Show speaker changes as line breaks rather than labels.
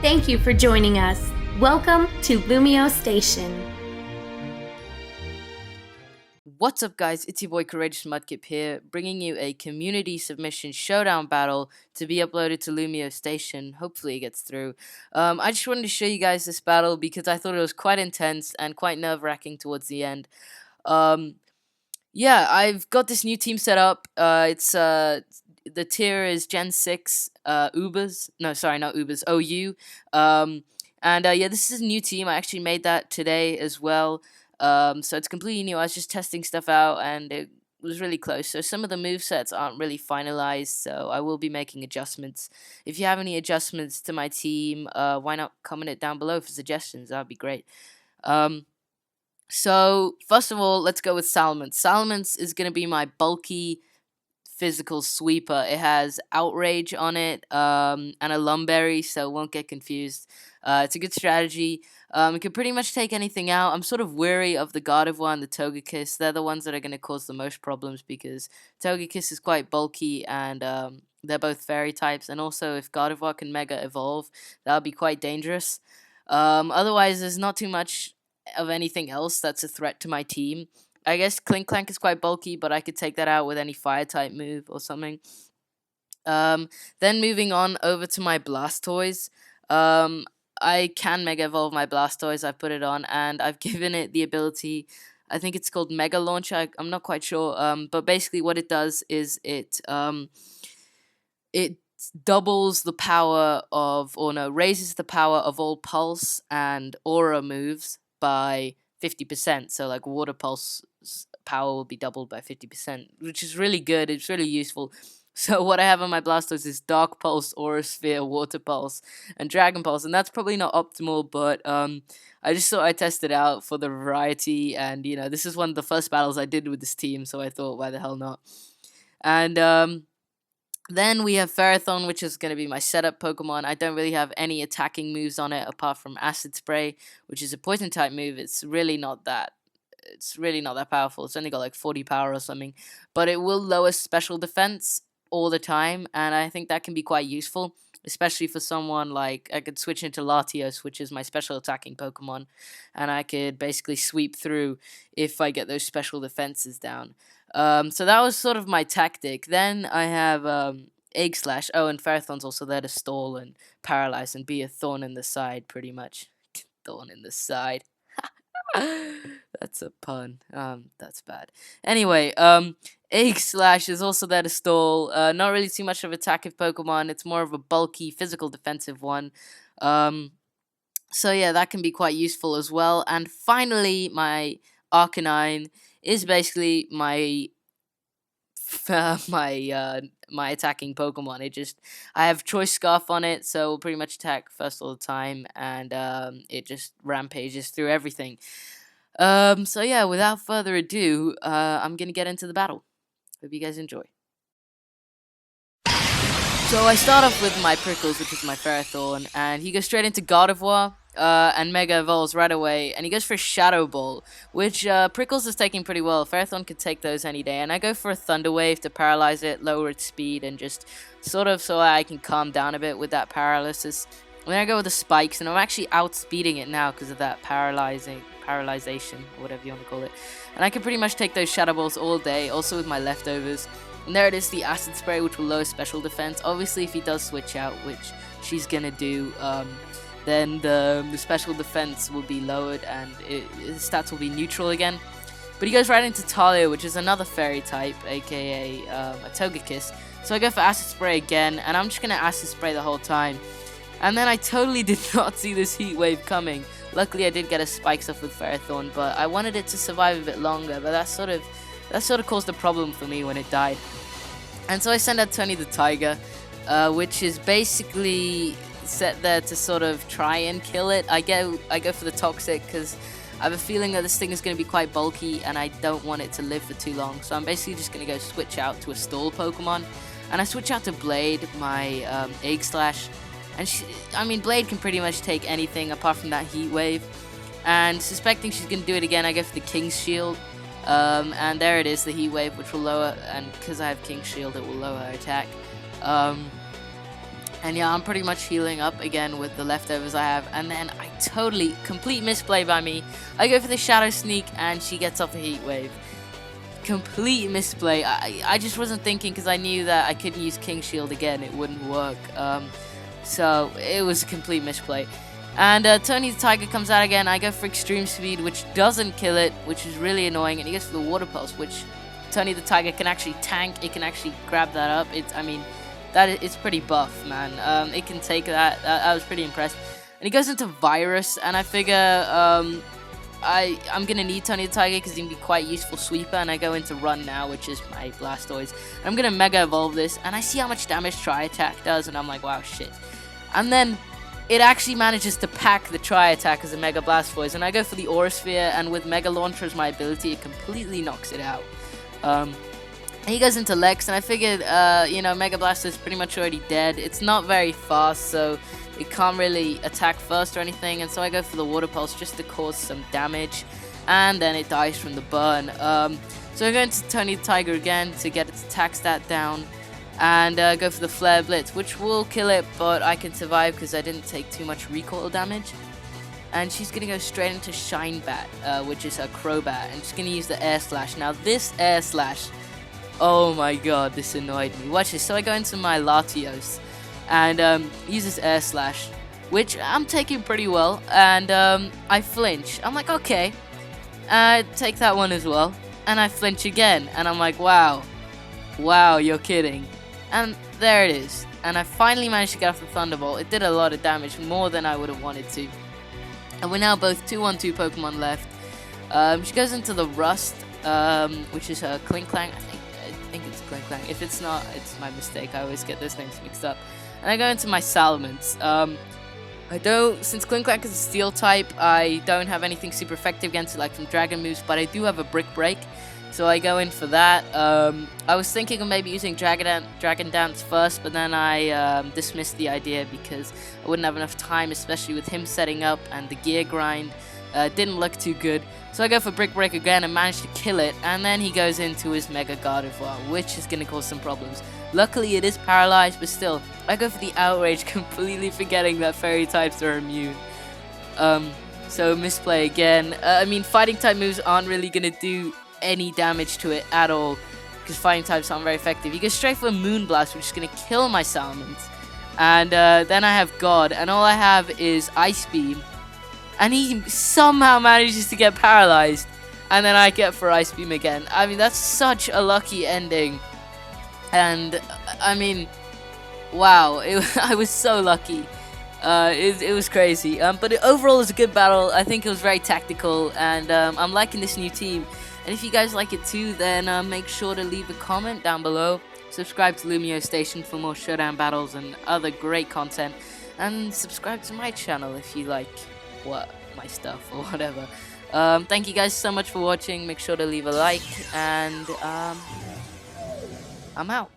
Thank you for joining us. Welcome to LumioseStation.
What's up, guys? It's your boy CourageousMudkip here, bringing you a community submission showdown battle to be uploaded to LumioseStation. Hopefully it gets through. I just wanted to show you guys this battle because I thought it was quite intense and quite nerve-wracking towards the end. Yeah, I've got this new team set up. The tier is Gen 6 Ubers. No, sorry, not Ubers, OU. Yeah, this is a new team. I actually made that today as well. So it's completely new. I was just testing stuff out and it was really close. So some of the movesets aren't really finalized, so I will be making adjustments. If you have any adjustments to my team, why not comment it down below for suggestions? That would be great. So first of all, let's go with Salamence. Salamence is going to be my bulky physical sweeper. It has Outrage on it and a Lumberry, so won't get confused. It's a good strategy. It can pretty much take anything out. I'm sort of wary of the Gardevoir and the Togekiss. They're the ones that are going to cause the most problems because Togekiss is quite bulky and they're both fairy types. And also, if Gardevoir can Mega Evolve, that would be quite dangerous. Otherwise, there's not too much of anything else that's a threat to my team. I guess Clank is quite bulky, but I could take that out with any fire-type move or something. Then moving on over to my Blastoise. I can Mega Evolve my Blastoise. I've put it on, and I've given it the ability, I think it's called Mega Launch. I'm not quite sure, but basically what it does is it doubles the power of, or no, raises the power of all Pulse and Aura moves by 50%. So like Water Pulse power will be doubled by 50%, which is really good. It's really useful. So what I have on my Blastoise is Dark Pulse, Aura Sphere, Water Pulse, and Dragon Pulse, and that's probably not optimal, but I just thought I'd test it out for the variety, and you know, this is one of the first battles I did with this team, so I thought, why the hell not? And then we have Ferrothorn, which is going to be my setup Pokemon. I don't really have any attacking moves on it apart from Acid Spray, which is a poison type move. It's really not that powerful. It's only got like 40 power or something, but it will lower special defense all the time, and I think that can be quite useful, especially for someone like, I could switch into Latios, which is my special attacking Pokemon, and I could basically sweep through if I get those special defenses down. So that was sort of my tactic. Then I have Egg Slash. Oh, and Ferrothorn's also there to stall and paralyze and be a thorn in the side, pretty much. Thorn in the side. That's a pun. That's bad. Anyway, Egg Slash is also there to stall. Not really too much of attackive Pokemon. It's more of a bulky, physical, defensive one. So yeah, that can be quite useful as well. And finally, my Arcanine is basically my my attacking Pokemon. I have Choice Scarf on it, so it'll pretty much attack first all the time, and it just rampages through everything. So yeah, without further ado, I'm gonna get into the battle. Hope you guys enjoy. So I start off with my Prickles, which is my Ferrothorn, and he goes straight into Gardevoir, and Mega Evolves right away, and he goes for a Shadow Ball, which Prickles is taking pretty well. Ferrothorn could take those any day, and I go for a Thunder Wave to paralyze it, lower its speed, and just sort of so I can calm down a bit with that paralysis. And then I go with the Spikes, and I'm actually outspeeding it now because of that paralyzation, or whatever you want to call it. And I can pretty much take those Shadow Balls all day, also with my leftovers. And there it is, the Acid Spray, which will lower special defense. Obviously, if he does switch out, which she's gonna do, then the special defense will be lowered and his stats will be neutral again. But he goes right into Talia, which is another fairy type, aka a Togekiss. So I go for Acid Spray again, and I'm just gonna Acid Spray the whole time. And then I totally did not see this Heat Wave coming. Luckily, I did get a Spike stuff with Ferrothorn, but I wanted it to survive a bit longer. But that sort of caused a problem for me when it died. And so I send out Tony the Tiger, which is basically set there to sort of try and kill it. I go for the Toxic because I have a feeling that this thing is going to be quite bulky and I don't want it to live for too long. So I'm basically just going to go switch out to a stall Pokemon. And I switch out to Blade, my Egg Slash. And Blade can pretty much take anything apart from that Heat Wave. And suspecting she's going to do it again, I go for the King's Shield. And there it is, the Heat Wave, which will lower, and because I have King's Shield, it will lower her attack. And yeah, I'm pretty much healing up again with the leftovers I have. And then I totally, complete misplay by me. I go for the Shadow Sneak and she gets off the Heat Wave. Complete misplay. I just wasn't thinking because I knew that I couldn't use King Shield again. It wouldn't work. So it was a complete misplay. And Tony the Tiger comes out again. I go for Extreme Speed, which doesn't kill it, which is really annoying. And he goes for the Water Pulse, which Tony the Tiger can actually tank. It can actually grab that up. It's pretty buff, man. It can take that. I was pretty impressed. And he goes into Virus, and I figure I'm gonna need Tony the Tiger because he can be quite useful sweeper. And I go into Run now, which is my Blastoise. And I'm gonna Mega Evolve this, and I see how much damage Tri Attack does, and I'm like, wow, shit. And then it actually manages to pack the Tri Attack as a Mega Blastoise, and I go for the Aura Sphere, and with Mega Launcher as my ability, it completely knocks it out. He goes into Lex, and I figured, Mega Blaster is pretty much already dead. It's not very fast, so it can't really attack first or anything, and so I go for the Water Pulse just to cause some damage, and then it dies from the burn. So I go into Tony the Tiger again to get its attack stat down, and go for the Flare Blitz, which will kill it, but I can survive because I didn't take too much recoil damage. And she's going to go straight into Shine Bat, which is her Crobat, and she's going to use the Air Slash. Now this Air Slash, oh my god, this annoyed me. Watch this. So I go into my Latios and use this Air Slash, which I'm taking pretty well, and I flinch. I'm like, okay, take that one as well, and I flinch again, and I'm like, wow, you're kidding. And there it is, and I finally managed to get off the Thunderbolt. It did a lot of damage, more than I would have wanted to. And we're now both 2-1-2 Pokemon left. She goes into the Rust, which is her Klinklang. I think it's Klinklang. If it's not, it's my mistake. I always get those names mixed up. And I go into my Salamence. Since Klinklang is a Steel type, I don't have anything super effective against it, like from Dragon moves, but I do have a Brick Break. So I go in for that. I was thinking of maybe using Dragon Dance first, but then I dismissed the idea because I wouldn't have enough time, especially with him setting up and the gear grind. Didn't look too good. So I go for Brick Break again and manage to kill it, and then he goes into his Mega Gardevoir, which is going to cause some problems. Luckily it is paralyzed, but still, I go for the Outrage, completely forgetting that Fairy types are immune. So misplay again. Fighting type moves aren't really going to do any damage to it at all because fighting types aren't very effective. He goes straight for a Moonblast, which is going to kill my Salamence. And then I have God, and all I have is Ice Beam. And he somehow manages to get paralyzed, and then I get for Ice Beam again. That's such a lucky ending. And wow, I was so lucky. It was crazy. But overall, it was a good battle. I think it was very tactical, and I'm liking this new team. And if you guys like it too, then make sure to leave a comment down below. Subscribe to LumioseStation for more Showdown battles and other great content. And subscribe to my channel if you like my stuff or whatever. Thank you guys so much for watching. Make sure to leave a like, and I'm out.